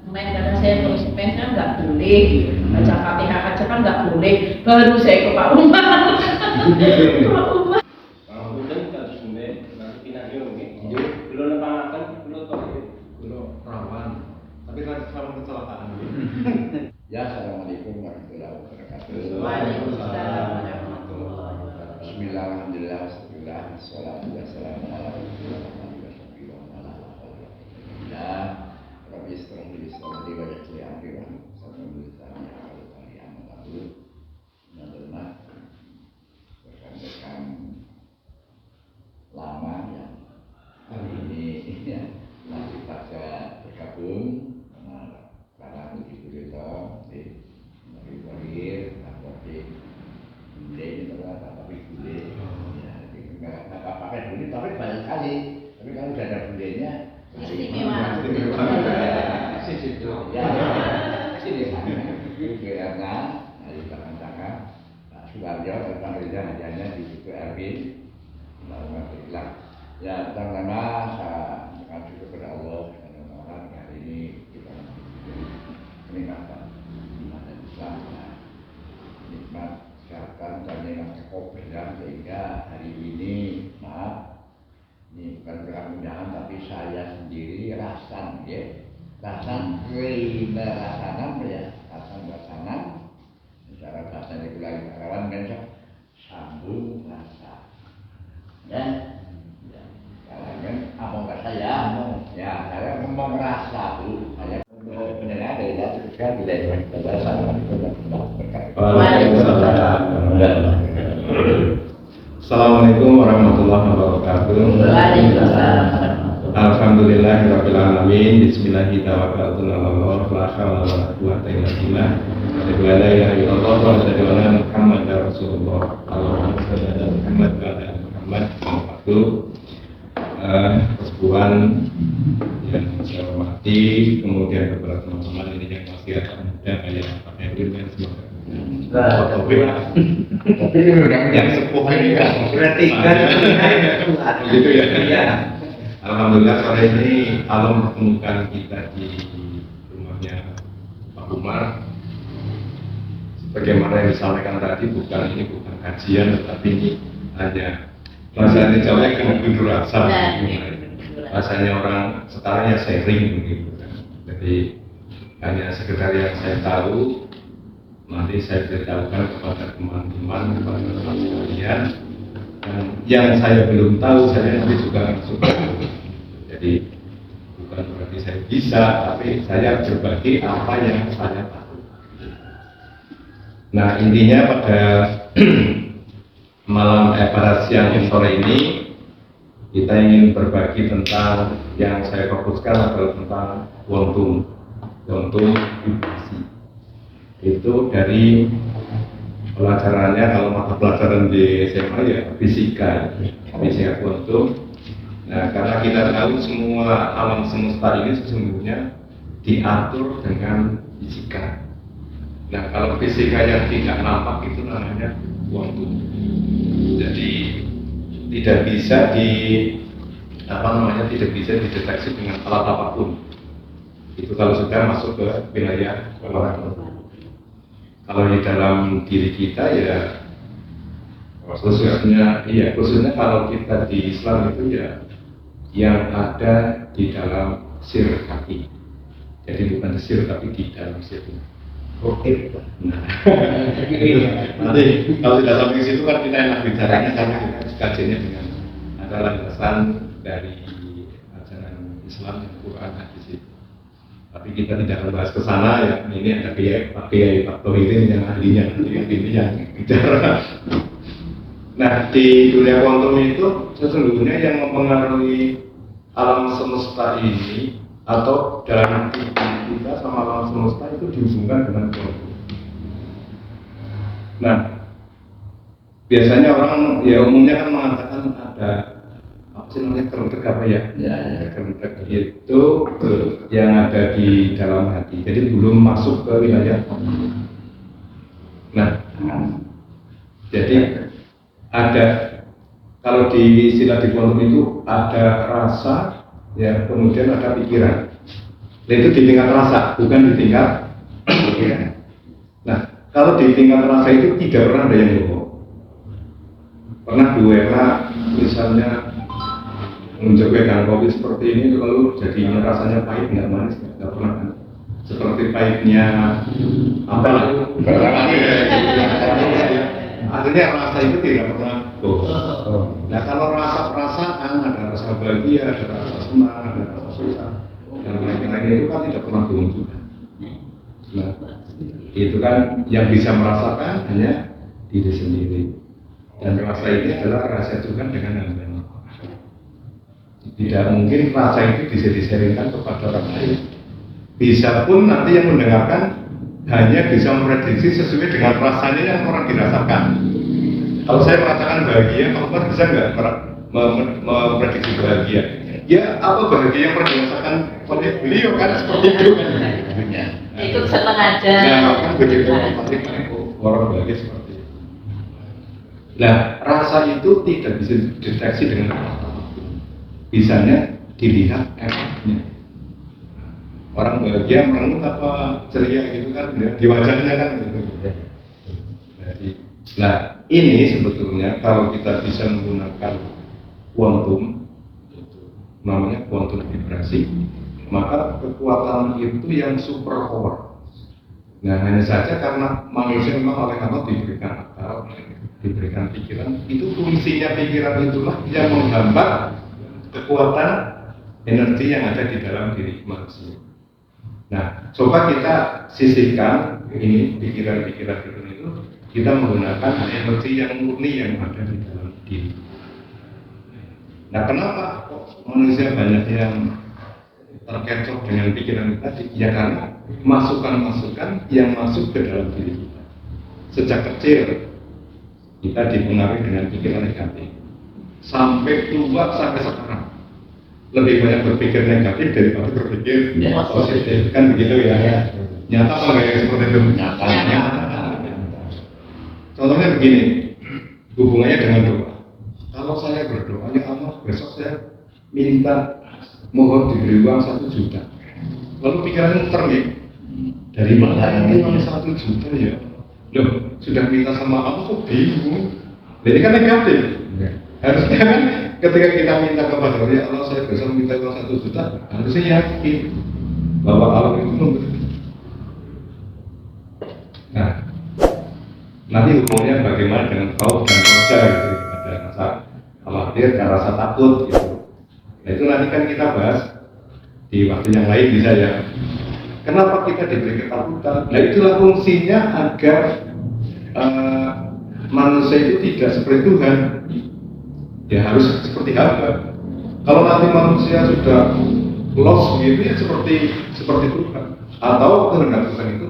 main karena saya tulis pen kan nggak boleh, baca Fatihah aja kan nggak boleh, baru saya ke Pak Umar. Pak Umar. Kalau hujan nggak sungai, nanti pinahnya mungkin. Belum nepanakan, belum tahu. Belum rawan, tapi kan sama kecelakaan. Ya, assalamualaikum warahmatullahi wabarakatuh. Waalaikumsalam warahmatullahi wabarakatuh. Bismillah, alhamdulillah, alhamdulillah, wassalatu wassalamu ala rasulillah wa ala alihi Rabbi istirah li istirah wa yakli akhiran sampai tulisannya kalau kalian lalu menerima rekan-rekan lama yang hari ini ya masih pada bergabung karena begitu itu dari Warir atau di Bule itu tapi Bule ya nggak apa-apa Bule tapi banyak sekali tapi kalau sudah ada Bulenya Istimewa. Ya, sini karena dari tangan-tangan Pak Suwaryo tentang kerja hanya di situ Erwin Alhamdulillah. Ya, pertama saya mengacu kepada Allah dan orang hari ini kita meningkatkan iman dan Islam, nikmat kesehatan dan nikmat kekoberan sehingga hari ini maaf ini bukan berkemudahan tapi saya sendiri rasan ya rasan rasanan ya rasanan secara bahasa regulasi kawan kan sambung rasa ya kan apa rasa ya saya ngomong rasa bu saya benar ada ya teruskan bila Assalamualaikum warahmatullahi wabarakatuh. Waalaikumsalam. Alhamdulillahirabbil alamin. Bismillahirrahmanirrahim. La haula wala quwwata illa billah. La ilaha illallah wa la ilaha illallah Muhammadar Rasulullah. Allahumma shalli ala Muhammad wa ala ali Muhammad. Persekutuan yang saya hormati, kemudian beberapa teman-teman ini yang masih ada muda kayak Pak Edwin dan semoga tapi ini udah yang sepuh ini kan berarti kan gitu ya. Alhamdulillah sore ini alam mempertemukan kita di rumahnya Pak Umar. Sebagaimana yang disampaikan tadi ini bukan kajian tetapi ini hanya bahasanya Jawa yang mengundur rasa. Bahasanya orang sekarang ya sharing begitu kan. Jadi hanya sekedar yang saya tahu nanti saya beritahukan kepada teman-teman, kepada teman sekalian yang saya belum tahu, saya nanti juga suka. Jadi bukan berarti saya bisa, tapi saya berbagi apa yang saya tahu. Nah intinya pada pada siang sore ini kita ingin berbagi tentang yang saya fokuskan adalah tentang quantum vibrasi. Itu dari pelajarannya kalau mata pelajaran di SMA ya fisika kuantum. Nah karena kita tahu semua alam semesta ini sesungguhnya diatur dengan fisika. Nah kalau fisika yang tidak nampak itu namanya kuantum. Jadi tidak bisa tidak bisa dideteksi dengan alat apapun. Itu kalau sudah masuk ke wilayah orang. Kalau di dalam diri kita ya khususnya kalau kita di Islam itu ya yang ada di dalam sir kaki. Jadi bukan sir tapi di dalam sir. Oke. Nah, nanti kalau tidak sampai ke situ kan kita enak bicaranya karena kita kajiannya dengan ada landasan dari ajaran Islam dan Quran di situ. Tapi kita tidak akan bahas ke sana ya. Ini ada Pak Kiai Pak Tohirin yang ahlinya, ini yang bicara. Nah di dunia kuantum itu sesungguhnya yang mempengaruhi alam semesta ini atau dalam arti kita sama alam semesta itu dihubungkan dengan kuantum. Nah biasanya orang ya umumnya kan mengatakan ada kerentek apa ya? Kerentek itu yang ada di dalam hati. Jadi belum masuk ke wilayah. Nah, jadi ada kalau di istilah di kuantum itu ada rasa, ya kemudian ada pikiran. Itu di tingkat rasa, bukan di tingkat pikiran. Nah, kalau di tingkat rasa itu tidak pernah ada yang bohong. Pernah Bu Ella misalnya mencoba kopi seperti ini, lalu jadinya rasanya pahit, nggak manis, nggak pernah kan? Seperti pahitnya apa lah? Artinya rasa itu tidak pernah bohong. Nah, kalau rasa perasaan, ada rasa bahagia, ada rasa senang, ada rasa susah, dan lain-lain itu kan tidak pernah bohong juga. Nah, itu kan yang bisa merasakan hanya diri sendiri. Dan rasa ini adalah rahasia Tuhan dengan hambanya. Tidak mungkin rasa itu bisa diseringkan kepada orang lain. Bisa pun nanti yang mendengarkan hanya bisa memprediksi sesuai dengan rasanya yang orang dirasakan. Kalau saya merasakan bahagia, kamu bisa nggak memprediksi bahagia? Ya, apa bahagia yang pernah dirasakan oleh beliau kan seperti itu kan? Ikut seneng aja. Nah, kan begitu pasti orang bahagia seperti itu. Nah, rasa itu tidak bisa dideteksi dengan apapun. Bisanya dilihat efeknya. Orang bahagia merenung apa ceria gitu kan, di wajahnya kan gitu. Jadi, nah ini sebetulnya kalau kita bisa menggunakan kuantum, namanya kuantum vibrasi, maka kekuatan itu yang super power. Nah, hanya saja karena manusia memang oleh Allah diberikan akal, diberikan pikiran, itu fungsinya pikiran itulah yang menghambat kekuatan energi yang ada di dalam diri manusia. Nah, coba kita sisihkan ini pikiran-pikiran itu, kita menggunakan energi yang murni yang ada di dalam diri. Nah, kenapa kok manusia banyak yang terkecoh dengan pikiran tadi? Ya karena masukan-masukan yang masuk ke dalam diri kita. Sejak kecil kita dipengaruhi dengan pikiran negatif. Sampai tua sampai sekarang lebih banyak berpikir negatif daripada berpikir positif, kan begitu ya? Nyata apa nggak yang seperti itu? Nyata. Contohnya begini, hubungannya dengan doa. Kalau saya berdoa, ya Allah besok saya minta mohon diberi uang 1 juta. Lalu pikirannya muter nih, dari mana ini uang 1 juta ya? Loh, sudah minta sama Allah kok bingung? Jadi kan negatif. Harusnya kan ketika kita minta kepada Allah, ya Allah saya besok minta uang 1 juta, harusnya yakin bahwa Allah itu memberi. Nah, nanti hubungannya bagaimana dengan kau dan roja gitu, ada rasa khawatir dan rasa takut gitu. Nah itu nanti kan kita bahas di waktu yang lain bisa ya. Kenapa kita diberi ketakutan? Nah itulah fungsinya agar manusia itu tidak seperti Tuhan. Ya harus seperti apa? Kalau nanti manusia sudah lost gitu ya seperti Tuhan atau kehendak Tuhan itu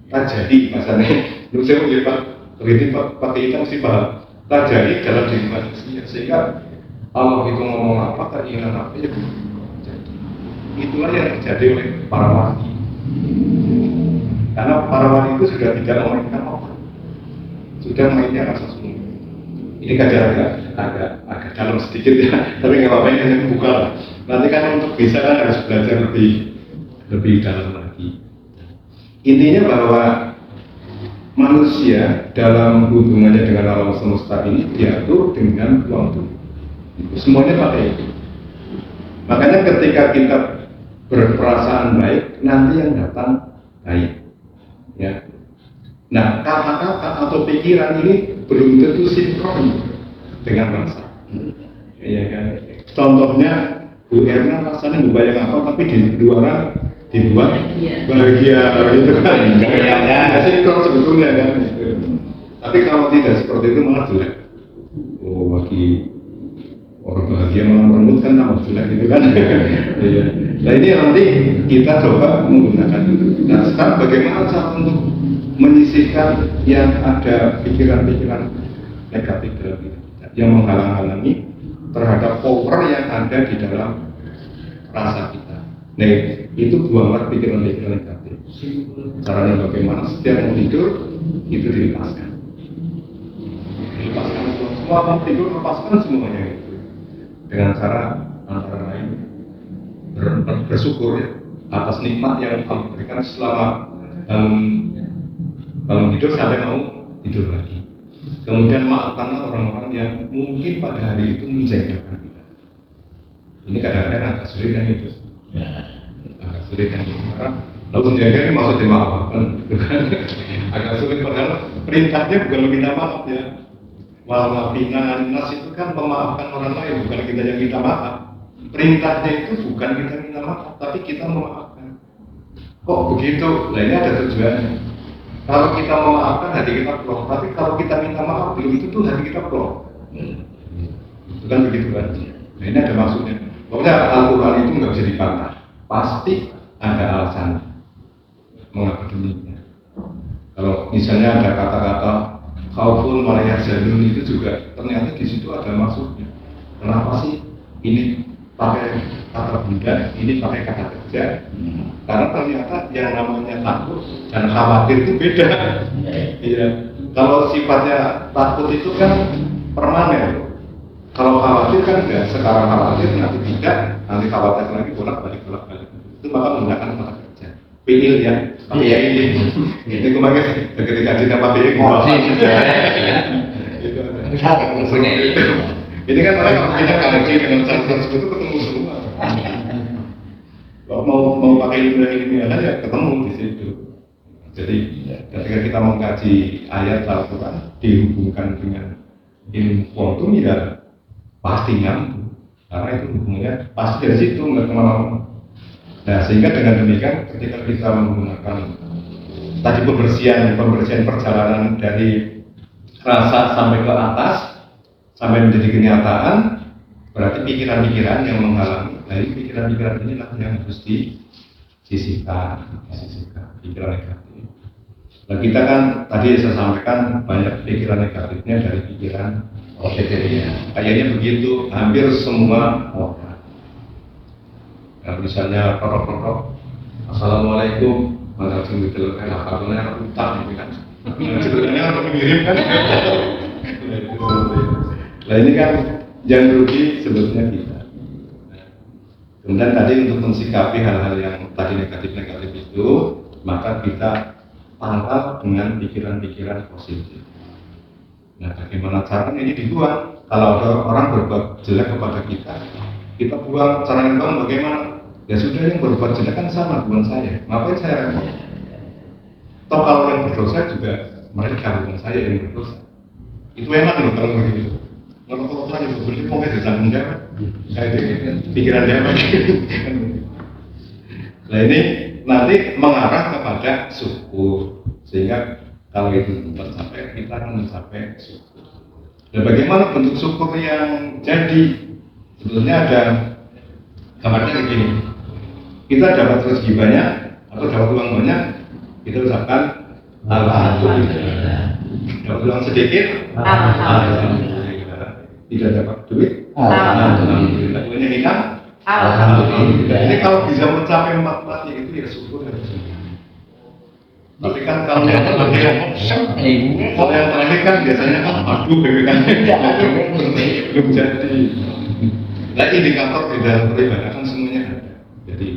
tak jadi masanya. Menurut saya menjadi pakai itu mesti paham. Tak jadi dalam diri manusia sehingga Allah itu ngomong apa keinginan apa ya jadi. Itulah yang terjadi oleh para wali. Karena para wali itu sudah tidak memainkan Allah, sudah mainnya rasa sungguh. Ini agak dalam sedikit ya, tapi nggak apa-apa ini buka lah. Nanti kan untuk bisa kan harus belajar lebih dalam lagi. Intinya bahwa manusia dalam hubungannya dengan alam semesta ini diatur dengan kuantum. Semuanya pakai itu. Makanya ketika kita berperasaan baik, nanti yang datang baik. Ya. Nah, kata-kata atau pikiran ini belum tentu sinkron dengan rasa. Ya kan? Contohnya Bu Erna rasanya membayang apa, tapi di luaran dibuat bahagia gitu kan. Ya sinkron sebetulnya kan. Tapi kalau tidak seperti itu malah jelek. Oh, bagi orang bahagia malah merengut kan tambah jelek gitu kan. Iya. Nah ini nanti kita coba menggunakan itu. Nah sekarang bagaimana cara untuk menyisihkan yang ada pikiran-pikiran negatif dalam diri kita yang menghalang-halangi terhadap power yang ada di dalam rasa kita. Nah itu buanglah pikiran-pikiran negatif. Caranya bagaimana? Setiap mau tidur itu dilepaskan. Dilepaskan semua mau tidur, lepaskan semuanya itu dengan cara antara lain bersyukur ya. atas nikmat yang Allah berikan selama bangun tidur sampai mau tidur lagi. Kemudian maafkanlah orang-orang yang mungkin pada hari itu menjengkelkan kita. Ini kadang-kadang agak sulit kan itu. Agak sulit kan itu. Lalu menjengkel ini maksudnya maafkan. Agak sulit padahal perintahnya bukan meminta maaf ya. Wal maafina nas itu kan memaafkan orang lain, bukan kita yang minta maaf. Perintahnya itu bukan kita minta maaf, tapi kita memaafkan. Kok begitu? Nah ini ada tujuannya. Kalau kita memaafkan hati kita plong, tapi kalau kita minta maaf belum itu tuh hati kita plong. Itu kan begitu kan? Nah ini ada maksudnya. Pokoknya Al-Quran itu nggak bisa dibantah. Pasti ada alasan mengapa demikian. Kalau misalnya ada kata-kata khaufun wa yahzanun itu juga ternyata di situ ada maksudnya. Kenapa sih ini pakai kata benda, ini pakai kata kerja? Karena ternyata yang namanya takut dan khawatir itu beda. Iya. Kalau sifatnya takut itu kan permanen. Kalau khawatir kan enggak, sekarang khawatir nanti tidak, nanti khawatir lagi bolak-balik. Itu maka menggunakan kata kerja. Pilih ya, pakai ini. Ini kemarin ketika kita pakai ini kan orang kalau kita kaji dengan cara tersebut itu ketemu semua. Kalau mau pakai ilmiah ya ketemu di situ. Jadi ketika kita mengkaji ayat Al-Quran dihubungkan dengan ilmu kuantum ya pasti nyambung. Karena itu hubungannya pasti dari situ nggak kemana-mana. Nah sehingga dengan demikian ketika kita menggunakan tadi pembersihan perjalanan dari rasa sampai ke atas sampai menjadi kenyataan, berarti pikiran-pikiran yang menghalangi. Dari pikiran-pikiran inilah yang harus disisihkan pikiran negatif. Nah kita kan tadi saya sampaikan banyak pikiran negatifnya dari pikiran positifnya. Kayaknya begitu hampir semua orang. Nah, misalnya protokol assalamualaikum warahmatullahi wabarakatuh apa utang gitu kan sebenarnya untuk mengirimkan nah ini kan yang rugi sebetulnya kita. Kemudian tadi untuk mensikapi hal-hal yang tadi negatif itu maka kita tangkal dengan pikiran-pikiran positif. Nah bagaimana caranya ini dibuang? Kalau ada orang berbuat jelek kepada kita buang. Cara yang bagaimana? Ya sudah, yang berbuat jelek kan sama bukan saya. Ngapain saya repot? Toh kalau yang berdosa juga mereka bukan saya yang berdosa. Itu enak loh kalau begitu. Kalau saya yang berbeli mau ke tanggung jawab, kayak pikiran dia apa? Nah ini nanti mengarah kepada syukur, sehingga kalau itu tercapai kita akan mencapai syukur. Dan bagaimana bentuk syukur yang jadi? Sebetulnya ada gambarnya begini. Kita dapat rezeki banyak atau dapat uang banyak, kita ucapkan alhamdulillah. Dapat uang sedikit, alhamdulillah. Tidak dapat duit, alhamdulillah. Uangnya hilang, alhamdulillah. Ini kalau bisa mencapai empat itu ya syukur. Tapi kan kalau yang terakhir kan biasanya aduh kan belum jadi. Nah indikator di dalam peribadatan semuanya ada. Jadi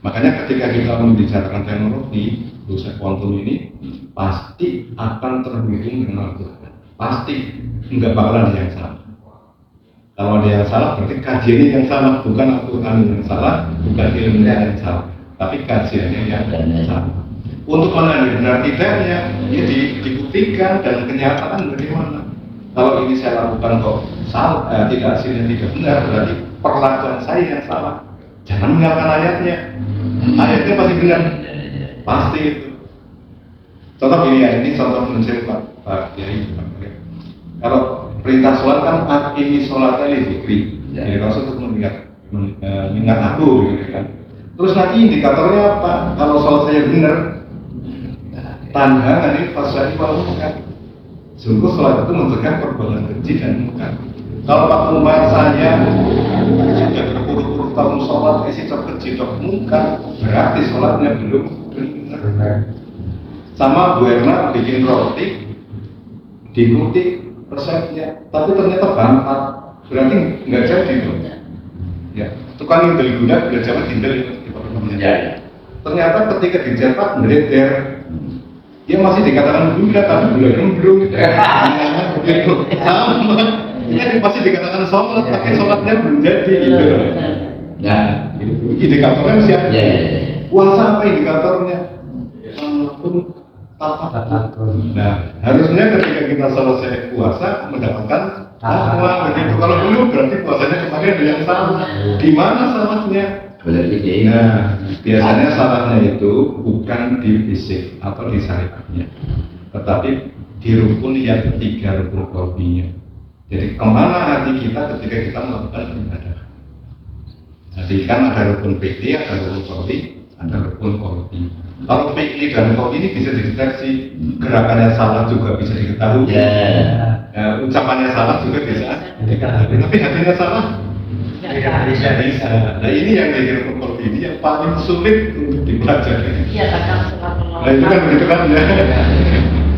makanya ketika kita membicarakan teknologi dosa kuantum ini pasti akan terhubung dengan Al-Quran. Pasti nggak bakalan ada yang salah. Kalau ada yang salah berarti kajiannya yang salah, bukan Al-Quran yang salah, bukan ilmunya yang salah, tapi kajiannya yang salah. Untuk mengenai benar tidaknya ya dibuktikan dan kenyataan bagaimana. Kalau ini saya lakukan kok salah, tidak hasilnya tidak benar, berarti perlakuan saya yang salah. Jangan meninggalkan ayatnya. Ayatnya pasti benar, pasti itu. Contoh ini ya, ini contoh menurut Pak Kiai. Kalau perintah sholat kan akimi sholatnya dzikri. Jadi maksud untuk mengingat aku, gitu kan. Terus nanti indikatornya apa? Kalau sholat saya benar, tanha ini fasadi wal munkar. Sungguh sholat itu mencegah perbuatan keji dan munkar. Kalau Pak Umar saya sudah berpuluh-puluh tahun sholat isi keji dan munkar, berarti sholatnya belum benar. Sama Bu Erna bikin roti, diikuti resepnya, tapi ternyata bangkat, berarti nggak jadi dong. Ya, tukang yang dari gula belajar tinggal di maksudnya. Ya, ya. Ternyata ketika dicetak blender, dia masih dikatakan gula tapi gula gembrung. Begitu sama. Dia masih dikatakan sholat tapi sholatnya belum jadi gitu. Ya. Indikatornya siapa? Ya. Puasa apa indikatornya? Nah, harusnya ketika kita selesai puasa mendapatkan takwa begitu. Kalau belum berarti puasanya kemarin ada yang salah. Di mana salahnya? Nah, biasanya salahnya itu bukan di fisik atau di syariatnya, tetapi di rukun yang ketiga, rukun qalbinya. Jadi kemana hati kita ketika kita melakukan ibadah? Jadi kan ada rukun fikih, ada rukun qalbi, ada rukun qalbi. Kalau fikih dan qalbi ini bisa dideteksi, gerakannya salah juga bisa diketahui, ucapannya salah juga bisa diketahui. Tapi hatinya salah tidak bisa. Nah ini yang jadi rukun qalbi ini yang paling sulit untuk dipelajari. Iya, kadang suka menolak. Nah itu kan begitu kan ya.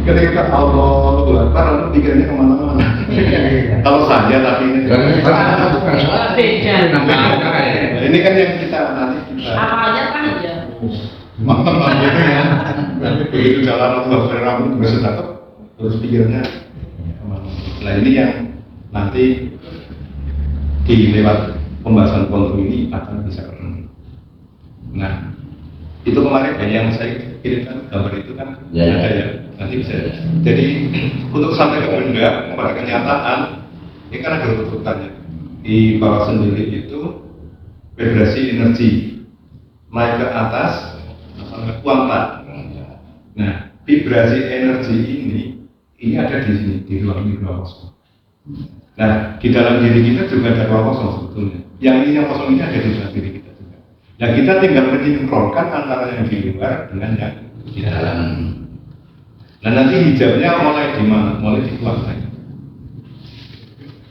Ketika kita Allahu Akbar lalu pikirnya kemana-mana. Kalau saya tapi ini Beda. Nah, ini kan yang kita nanti kita Awalnya kan ya. mantap gitu ya. Nanti begitu jalan Allah berambut bisa cakep terus pikirnya kemana. Nah ini yang nanti di lewat pembahasan kontrol ini akan bisa ketemu. Nah itu kemarin yang saya kirimkan gambar itu kan ada ya. Nanti bisa. Jadi untuk sampai ke benda pada kenyataan ini kan ada urutannya. Di bawah sendiri itu vibrasi energi naik ke atas sampai kuantat. Nah vibrasi energi ini ada di sini di ruang kosong. Nah di dalam diri kita juga ada ruang kosong sebetulnya. Yang ini yang kosong ini ada di dalam diri kita juga. Nah kita tinggal menyinkronkan antara yang di luar dengan yang di dalam. Nah nanti hijabnya mulai di mana? Mulai di kuantat.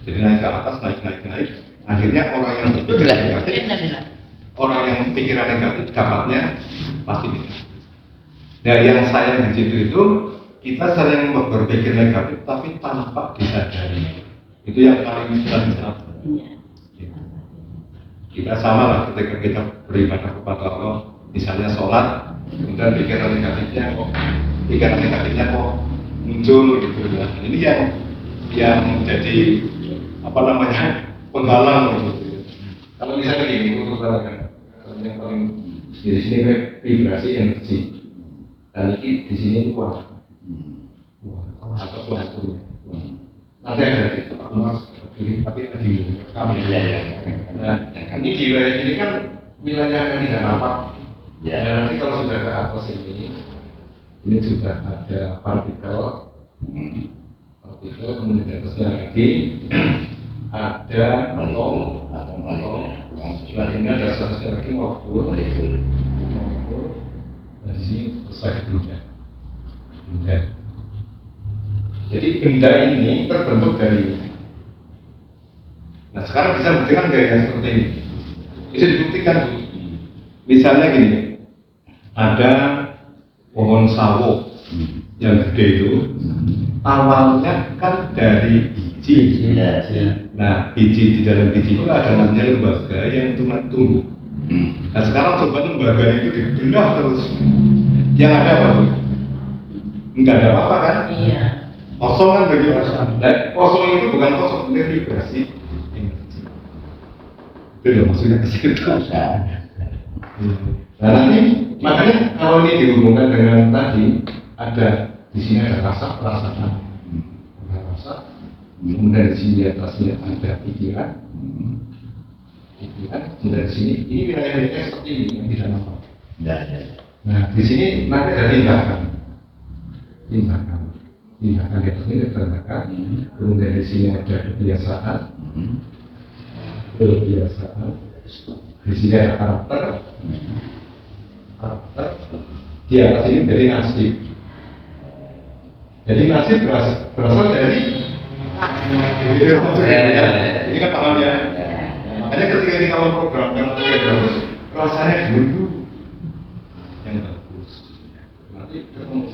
Jadi naik ke atas, naik. Akhirnya orang yang berpikiran negatif, orang yang pikiran negatif dapatnya pasti negatif. Nah yang saya di situ itu kita sering berpikir negatif tapi tanpa disadari. Itu yang paling susah disadari. Kita sama lah ketika kita beribadah kepada Allah, misalnya sholat, kemudian pikiran negatifnya kok muncul gitu. Nah, ini yang jadi apa namanya penghalang gitu. Kalau misalnya gini untuk yang paling di sini vibrasi energi dan ini di sini kuat atau kuat nanti ada di tapi di kami nah ini di wilayah ini kan wilayah yang tidak nampak nanti kalau sudah ke atas ini sudah ada partikel kemudian di atasnya lagi ada atom selanjutnya ada satu lagi molekul dan di sini selesai benda. Jadi benda ini terbentuk dari. Nah sekarang bisa buktikan gaya seperti ini. Bisa dibuktikan. Misalnya gini, ada pohon sawo yang gede itu awalnya kan dari biji. Nah biji di dalam biji itu ada namanya lembaga yang cuma tumbuh. Nah sekarang coba lembaga itu dibelah terus, yang ada apa? Enggak ada apa-apa kan? Iya. Kosong kan begitu. Nah kosong itu bukan kosong, ini vibrasi energi. Itu loh maksudnya ke situ. Nah nanti makanya kalau ini dihubungkan dengan tadi ada di sini ada rasa perasaan, kemudian di sini di atasnya ada pikiran, kemudian di sini ini wilayah-wilayah seperti ini yang tidak nampak. Nah di sini nanti ada tindakan di atas ini ada tindakan, kemudian di sini ada kebiasaan, di sini ada karakter, di atas ini dari nasib. Jadi nasib berasal dari ini kan paham ya. Makanya ketika ini kalau program yang bagus, rasanya dulu yang bagus. Nanti ketemu.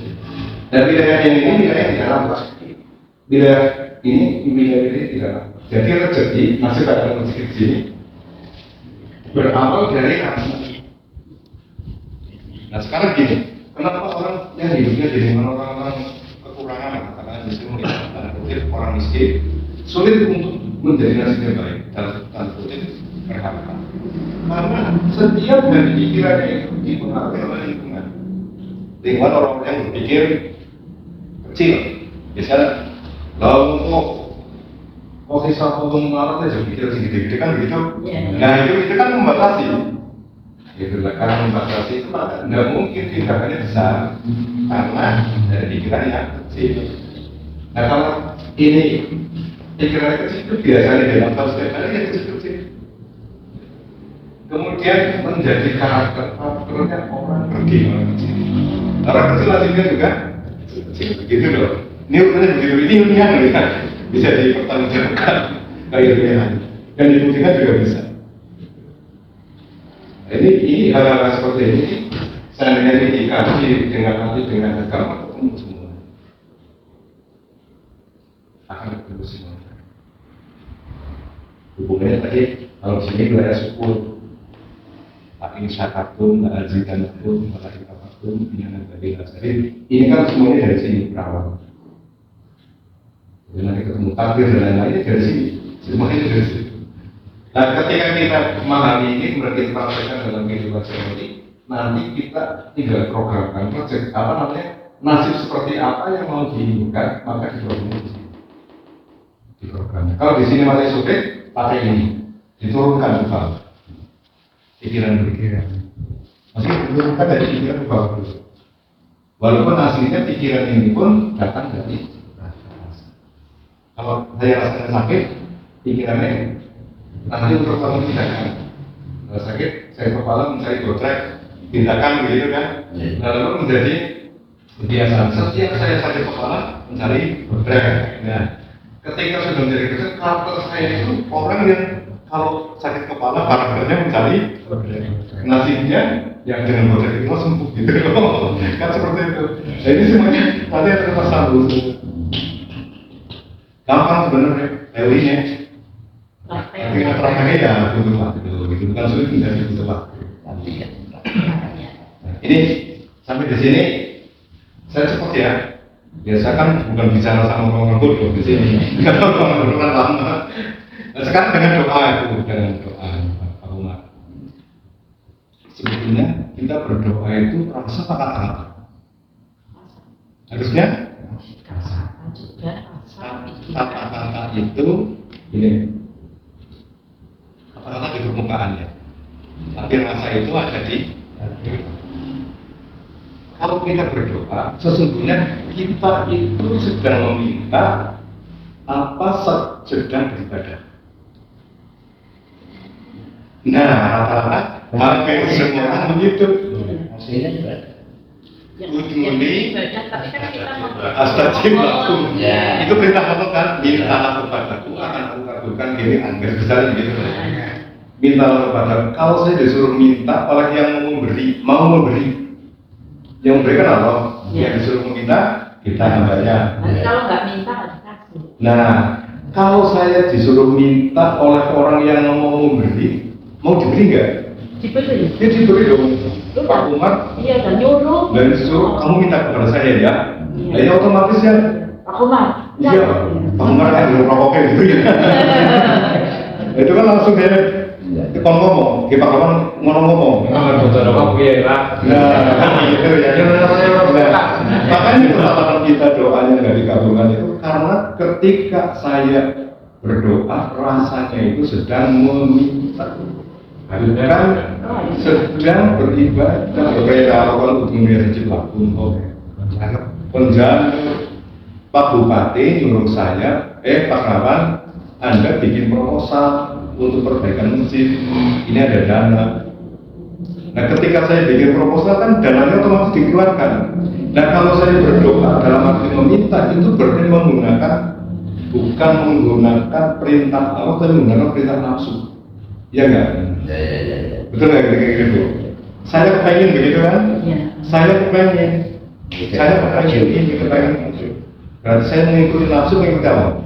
Dan wilayah yang ini wilayah tidak nampak. Wilayah ini tidak nampak. Jadi rezeki masih pada rezeki sini berawal dari nasib. Nah sekarang gini, kenapa orang yang hidupnya jadi orang-orang kekurangan, katakan miskin, orang miskin, sulit untuk menjadi nasib yang baik dalam tanda kutip berharap. Karena setiap dari pikirannya itu dipengaruhi oleh lingkungan. Lingkungan orang-orang yang berpikir kecil, misalnya, lalu kok sisa potong malam aja pikir segede-gede kan begitu. Nah itu kan membatasi. Itu karena membatasi itu nggak mungkin tindakannya besar karena dari pikiran yang kecil. Nah kalau ini pikiran kecil itu biasanya dalam hal setiap hari yang kecil-kecil. Kemudian menjadi karakternya orang bagaimana kecil. Orang kecil hasilnya juga kecil begitu loh. Ini urusannya begitu, ini ilmiah loh ya. Bisa dipertanggungjawabkan kayak ilmiah dan dibuktikan juga bisa. Ini hal-hal seperti ini seandainya ini dikaji dengan agama ketemu semua akan ketemu semua. Hubungannya tadi kalau sini wilayah suku tapi syakatun, azidanatun, malaikat ini kan semuanya dari sini berawal. Nanti ketemu takdir dan lain-lainnya dari sini, semuanya dari sini. Nah, ketika kita memahami ini, kemudian kita praktekkan dalam kehidupan sehari-hari, nanti kita tinggal programkan proyek apa namanya nasib seperti apa yang mau diinginkan, maka diprogramkan di sini. Diprogramkan. Kalau di sini masih sulit, pakai ini, diturunkan ke bawah. Pikiran-pikiran. Masih diturunkan dari pikiran ke bawah dulu. Walaupun aslinya pikiran ini pun datang dari rasa. Kalau saya rasanya sakit, pikirannya nanti untuk kamu tindakan. Kalau sakit, saya kepala mencari gotrek, tindakan begitu kan. Lalu menjadi kebiasaan. Setiap saya sakit kepala, mencari gotrek. Nah, ketika sudah menjadi kebiasaan, karakter saya itu orang yang kalau sakit kepala, karakternya mencari gotrek. Nasibnya yang dengan gotrek itu sembuh gitu loh. Kan seperti itu. Nah, ini semuanya nanti ada tersambung. Gampang sebenarnya teorinya. Tapi prakteknya ya butuh waktu, itu bukan sulit dan butuh waktu. Ini sampai di sini saya cepat ya. Biasa kan bukan bicara sama orang bodoh di sini. Kalau orang bodoh kan lama. Nah, sekarang dengan doa itu, dengan doa Pak Umar. Sebetulnya kita berdoa itu rasa kata-kata. Harusnya kata-kata itu ini. Kata-kata di permukaannya, tapi rasa itu ada di kalau kita berdoa, sesungguhnya kita itu sedang meminta apa sedang beribadah. Nah, rata-rata hampir semua orang begitu. Ujuni, astagfirullahaladzim. Itu perintah Allah kan, mintalah kepadaku akan aku kabulkan diri Anda. Misalnya begitu. Mintalah kepadaku. Kalau saya disuruh minta, apalagi yang mau memberi, yang memberikan Allah. Yang disuruh meminta, kita hambanya. Kalau nggak minta, dikasih. Nah, kalau saya disuruh minta oleh orang yang mau memberi, mau diberi nggak? Diberi. Ya diberi dong. Pak Umar. Iya, dan nyuruh. Dan disuruh kamu minta kepada saya ya. Nah, ini otomatis ya. Pak Umar. Iya. Pak Umar kan dulu rokoknya gitu ya. Itu kan langsung dia ngomong. Kita kapan ngomong. Betul apa ya lah. Nah, gitu ya. Makanya kesalahan kita doanya nggak dikabulkan itu karena ketika saya berdoa rasanya itu sedang meminta. Kan sedang beribadah berbeda kalau dunia sejumlah pun penjaga Pak Bupati nyuruh saya Pak Rawan Anda bikin proposal untuk perbaikan masjid ini ada dana. Nah ketika saya bikin proposal kan dananya otomatis dikeluarkan. Nah kalau saya berdoa dalam arti meminta itu berarti bukan menggunakan perintah Allah tapi menggunakan perintah nafsu. Iya enggak? Ya. Betul nggak kayak gitu? Saya pengen begitu kan? Iya. Saya pengen ini kepengen. Berarti saya mengikuti nafsu, mengikuti apa?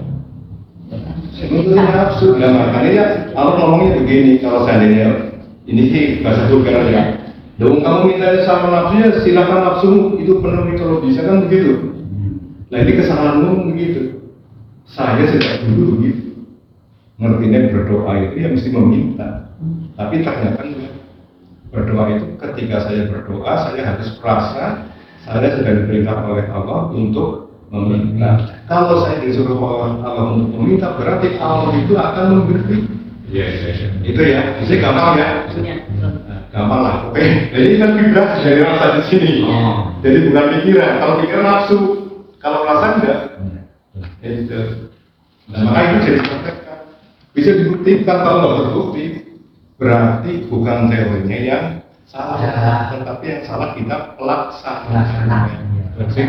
Mengikuti nafsu. Nah makanya Allah ngomongnya begini. Kalau seandainya ini sih bahasa vulgar ya. Dong kamu minta sama nafsu ya silakan nafsumu itu penuhi kalau bisa kan begitu. Nah ini kesalahanmu begitu. Saya sejak dulu begitu. Ngertinya berdoa itu ya mesti meminta. Tapi ternyata enggak. Berdoa itu ketika saya berdoa saya harus merasa saya sudah diperintah oleh Allah untuk meminta. Kalau saya disuruh oleh Allah untuk meminta berarti Allah itu akan memberi. Iya. Itu ya. Jadi gampang ya. Iya. Gampang lah, oke. Jadi kan vibrasi dari rasa di sini. Jadi bukan pikiran. Kalau pikiran nafsu, kalau rasa enggak. Itu. Nah, maka itu jadi praktekkan. Bisa dibuktikan kalau nggak terbukti, berarti bukan teorinya yang salah, tetapi yang salah kita pelaksananya. Berarti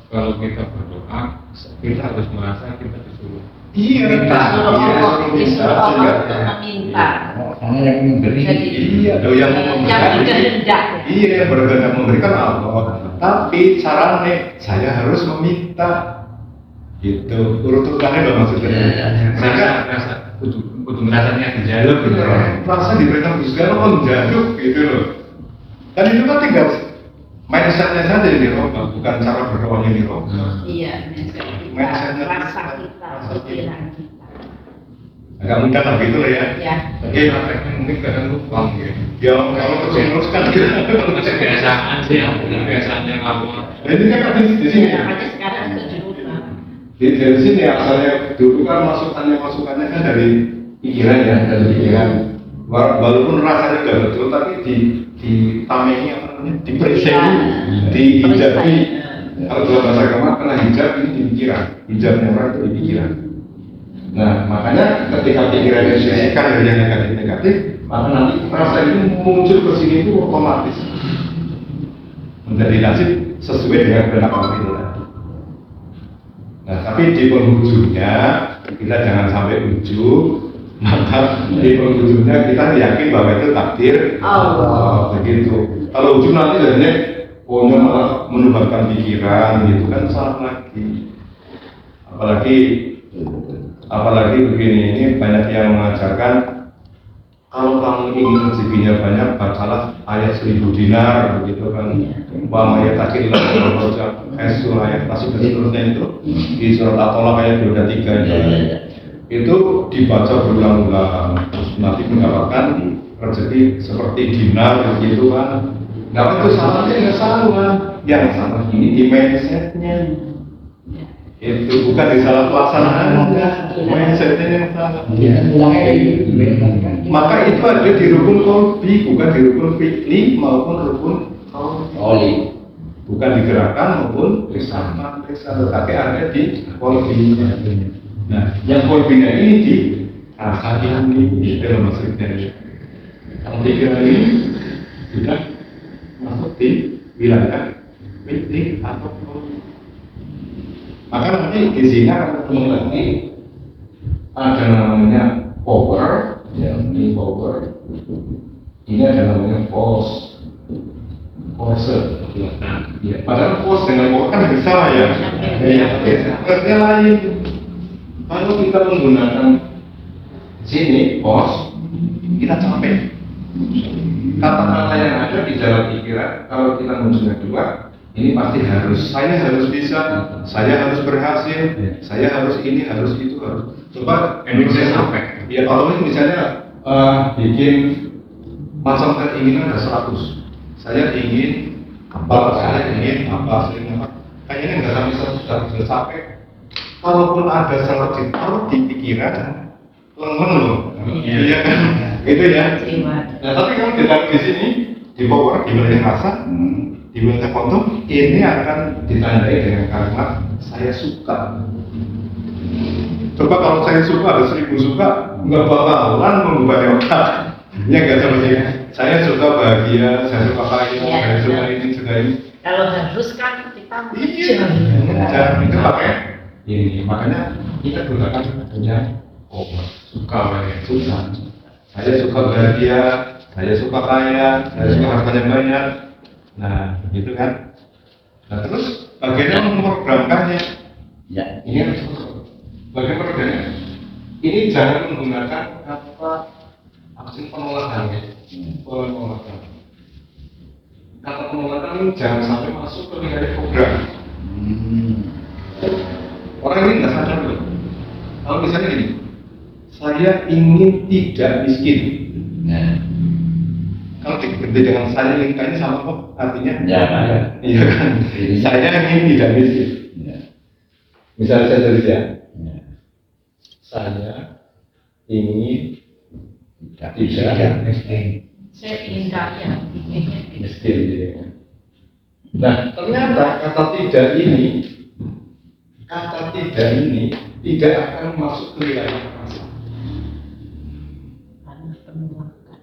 kalau kita berdoa, kita harus merasa kita disuruh. Iya, Disuruh Allah sehingga untuk meminta. Karena yang memberi. Jadi, iya, yang yang berkehendak. Iya, yang berkehendak memberikan Allah. Tapi caranya saya harus meminta. Gitu, urutannya dong maksudnya. Rasa kudu rasanya dijaluk gitu. Rasa diperintah Gusti Allah kok dijaluk gitu loh. Dan itu kan tinggal mindsetnya saja yang dirubah, bukan cara berdoanya yang dirubah. Iya, Mindsetnya rasa kita, pikiran kita. Agak mudah lah gitu loh ya. Ya. Oke, Prakteknya mungkin kadang lupa gitu. ya kalau terus kan gitu. Kebiasaan sih ya, kebiasaannya ngapur. Nah, ini kan ada di sini. Ya, makanya sekarang itu dirubah. Dari sini asalnya dulu kan masukannya kan dari pikiran ya, dari pikiran. Walaupun rasanya udah betul, tapi ditameni apa namanya, diperiksa, dihijabi. Kalau dalam bahasa agama kena hijab ini di pikiran, hijabnya orang itu di pikiran. Nah, makanya ketika pikirannya disisihkan dari yang negatif, maka nanti rasa itu muncul ke sini itu otomatis menjadi nasib sesuai dengan kehendak Allah itu tadi. Nah, tapi di penghujungnya kita jangan sampai ujung, maka di penghujungnya kita yakin bahwa itu takdir Allah. Begitu. Kalau ujung nanti jadinya pokoknya malah menularkan pikiran gitu kan salah lagi. Apalagi begini, ini banyak yang mengajarkan kalau kamu ingin rezekinya banyak, bacalah ayat 1000 dinar begitu kan. Wa may yattaqillah Esul ayat masih seterusnya itu di surat At-Tolak ayat 23 itu dibaca berulang-ulang terus nanti mendapatkan rezeki seperti dinar begitu kan. Nah itu salahnya nggak salah, yang salah ini di mindsetnya. Itu bukan di salah pelaksanaan, mindsetnya yang salah. Maka itu ada di rukun kolbi, bukan di rukun fikri maupun rukun kolbi. Bukan digerakkan maupun bersama, tapi ada di kolbinya. Nah, yang kolbinya ini di hati ini, itu maksudnya. Kalau pikiran ini sudah masuk di wilayah fikri atau kolbi. Maka nanti di sini akan ketemu lagi ada namanya power, ini power, ini ada namanya force. Ya, padahal force dengan power kan bisa ya. Artinya lain. Kalau kita menggunakan sini force, kita capek. Kata-kata yang ada di dalam pikiran, kalau kita menggunakan dua, ini pasti harus. Saya harus bisa, saya harus berhasil, saya harus ini, harus itu, harus. Coba Indonesia sampai. Ya kalau ini misalnya bikin macam keinginan ada 100. Saya ingin apa, saya ingin apa, kayaknya nggak sampai 100 sudah capek. Kalaupun ada salah ditaruh di pikiran, leng loh. Iya kan, gitu ya. Nah tapi kalau ditaruh di sini, di power, di wilayah rasa, di wilayah kontum, ini akan ditandai dengan kalimat saya suka. Coba kalau saya suka ada 1000 suka, nggak bakalan membebani otak. Ya nggak sama sih. Saya suka bahagia, saya suka kaya, saya suka ini, suka ini. Kalau harus kan kita Jangan itu pakai ini. Makanya kita gunakan sebetulnya suka banyak, suka. Saya suka bahagia, saya suka kaya, saya suka hartanya banyak. Nah, gitu kan. Nah terus bagaimana memprogramkannya? Ya, Ini harus bagaimana programnya? Ini jangan menggunakan apa aksi penolakan ya. Penolakan. mengatakan jangan sampai masuk ke wilayah program. Orang ini nggak sadar loh. Kalau misalnya gini, saya ingin tidak miskin. Nah, Kalau diganti dengan saya ingin kaya sama kok artinya? ya. Iya kan? Saya ingin tidak miskin. Ya. Misalnya saya tulis ya, Ya. saya ingin Tidak miskin. Saya ingin kaya. miskin gitu ya. Nah, ternyata kata tidak ini tidak akan masuk ke wilayah pasar. Karena penolakan.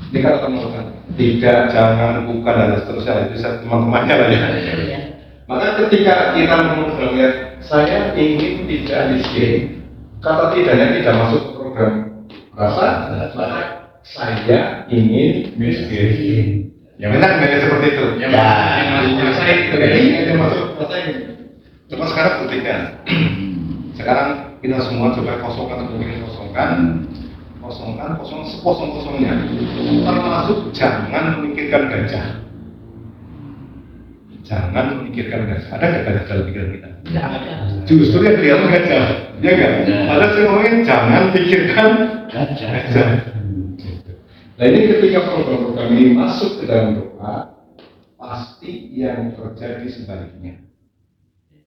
Ini kata penolakan. Tidak, jangan, bukan, dan seterusnya. Itu teman-temannya lah ya. Iya. Maka ketika kita melihat saya ingin tidak miskin, kata tidaknya tidak masuk ke program rasa, maka saya ingin miskin. Yang benar nggak seperti itu? Ya. Yang masuk rasa itu, yang masuk rasa ini. Coba sekarang buktikan. Sekarang kita semua coba kosongkan atau mungkin kosongkan sekosong-kosongnya. Termasuk jangan memikirkan gajah. Jangan memikirkan gajah. Ada nggak gajah dalam pikiran kita? Nggak ada. Justru yang kelihatan gajah, ya nggak? Padahal saya ngomongin jangan pikirkan gajah. Nah ini ketika program-program ini masuk ke dalam doa, pasti yang terjadi sebaliknya.